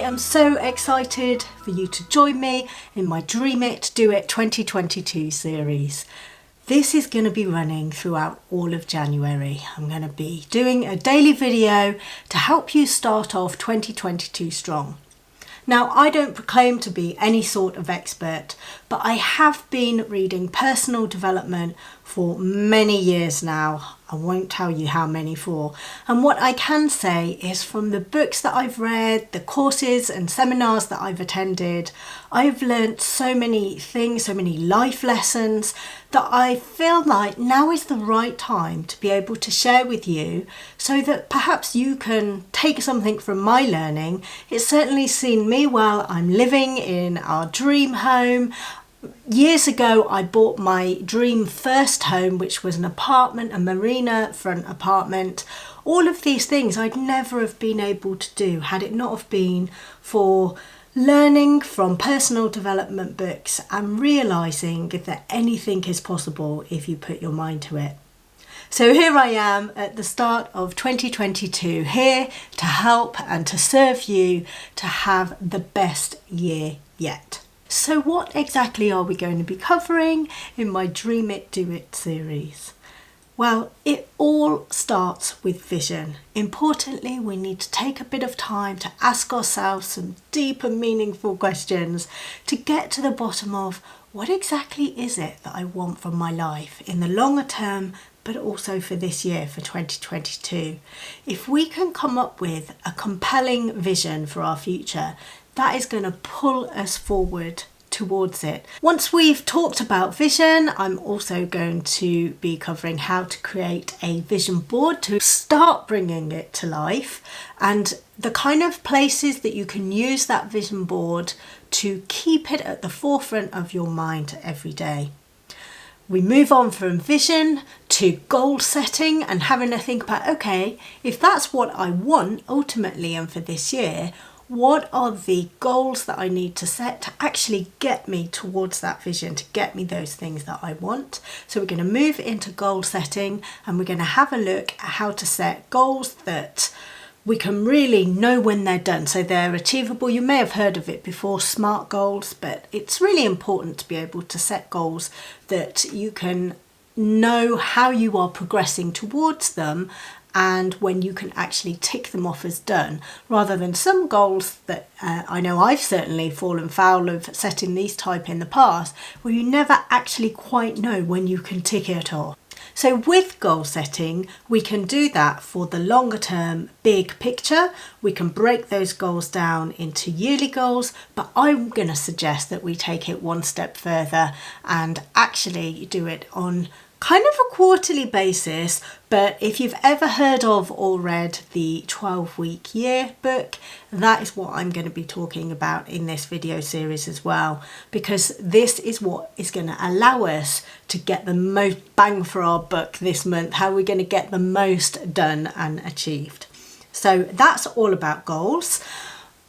am so excited for you to join me in my Dream It, Do It 2022 series. This is going to be running throughout all of January. I'm going to be doing a daily video to help you start off 2022 strong. Now, I don't proclaim to be any sort of expert, but I have been reading personal development for many years now. I won't tell you how many for. And what I can say is from the books that I've read, the courses and seminars that I've attended, I've learned so many things, so many life lessons that I feel like now is the right time to be able to share with you so that perhaps you can take something from my learning. It's certainly seen me well. I'm living in our dream home. Years ago, I bought my dream first home, which was an apartment, a marina front apartment. All of these things I'd never have been able to do had it not have been for learning from personal development books and realising that anything is possible if you put your mind to it. So here I am at the start of 2022, here to help and to serve you to have the best year yet. So what exactly are we going to be covering in my Dream It, Do It series? Well, it all starts with vision. Importantly, we need to take a bit of time to ask ourselves some deep and meaningful questions to get to the bottom of what exactly is it that I want from my life in the longer term, but also for this year, for 2022. If we can come up with a compelling vision for our future, that is going to pull us forward towards it. Once we've talked about vision, I'm also going to be covering how to create a vision board to start bringing it to life and the kind of places that you can use that vision board to keep it at the forefront of your mind every day. We move on from vision to goal setting and having to think about, okay, if that's what I want ultimately and for this year, what are the goals that I need to set to actually get me towards that vision, to get me those things that I want? So we're going to move into goal setting and we're going to have a look at how to set goals that we can really know when they're done. So they're achievable. You may have heard of it before, SMART goals, but it's really important to be able to set goals that you can know how you are progressing towards them and when you can actually tick them off as done, rather than some goals that I know I've certainly fallen foul of setting these type in the past, where you never actually quite know when you can tick it off. So with goal setting, we can do that for the longer term big picture. We can break those goals down into yearly goals, but I'm going to suggest that we take it one step further and actually do it on kind of a quarterly basis. But if you've ever heard of or read the 12-week year book, that is what I'm going to be talking about in this video series as well, because this is what is going to allow us to get the most bang for our buck this month, how we're going to get the most done and achieved. So that's all about goals.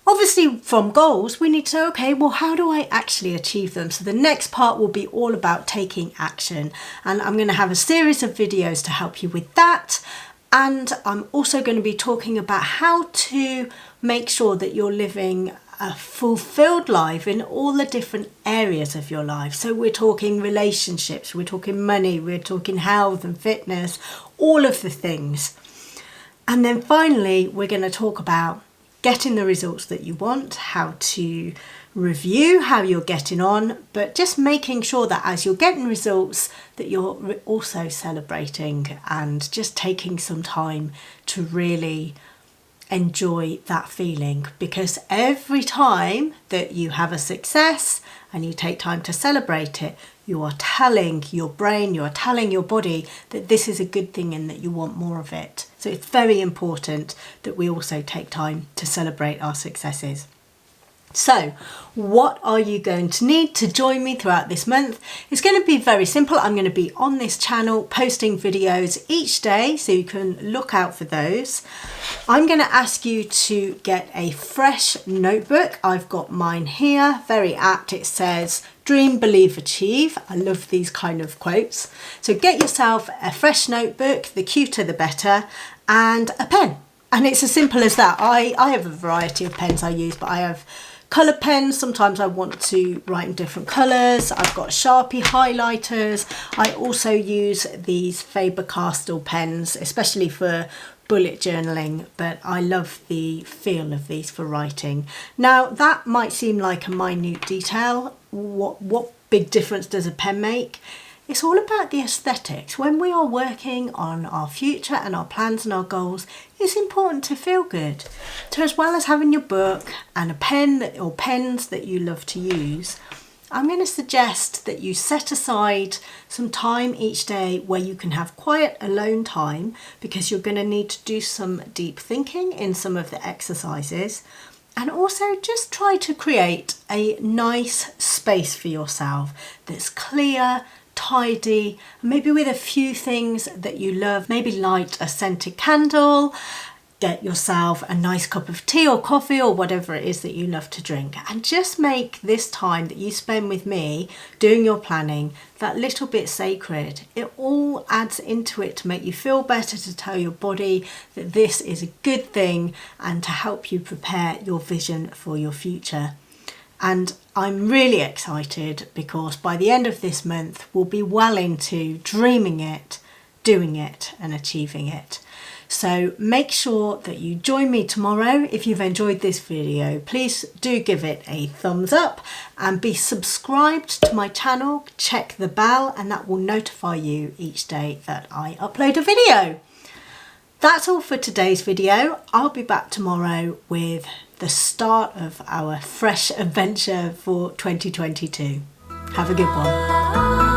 Obviously, from goals, we need to know, okay, well, how do I actually achieve them? So the next part will be all about taking action. And I'm going to have a series of videos to help you with that. And I'm also going to be talking about how to make sure that you're living a fulfilled life in all the different areas of your life. So we're talking relationships, we're talking money, we're talking health and fitness, all of the things. And then finally, we're going to talk about getting the results that you want, how to review how you're getting on, but just making sure that as you're getting results that you're also celebrating and just taking some time to really enjoy that feeling, because every time that you have a success and you take time to celebrate it, you are telling your brain, you are telling your body that this is a good thing and that you want more of it. So it's very important that we also take time to celebrate our successes. So what are you going to need to join me throughout this month? It's going to be very simple. I'm going to be on this channel posting videos each day, so you can look out for those. I'm going to ask you to get a fresh notebook. I've got mine here, very apt. It says, dream, believe, achieve. I love these kind of quotes. So get yourself a fresh notebook, the cuter the better, and a pen. And it's as simple as that. I have a variety of pens I use, but I have colour pens. Sometimes I want to write in different colours. I've got Sharpie highlighters. I also use these Faber-Castell pens, especially for bullet journaling, but I love the feel of these for writing. Now that might seem like a minute detail. What big difference does a pen make? It's all about the aesthetics. When we are working on our future and our plans and our goals, it's important to feel good. So as well as having your book and a pen or pens that you love to use, I'm going to suggest that you set aside some time each day where you can have quiet alone time, because you're going to need to do some deep thinking in some of the exercises. And also just try to create a nice space for yourself that's clear, tidy, maybe with a few things that you love. Maybe light a scented candle, get yourself a nice cup of tea or coffee or whatever it is that you love to drink, and just make this time that you spend with me doing your planning that little bit sacred. It all adds into it to make you feel better, to tell your body that this is a good thing, and to help you prepare your vision for your future. And I'm really excited because by the end of this month, we'll be well into dreaming it, doing it, and achieving it. So make sure that you join me tomorrow. If you've enjoyed this video, please do give it a thumbs up and be subscribed to my channel. Check the bell and that will notify you each day that I upload a video. That's all for today's video. I'll be back tomorrow with the start of our fresh adventure for 2022. Have a good one.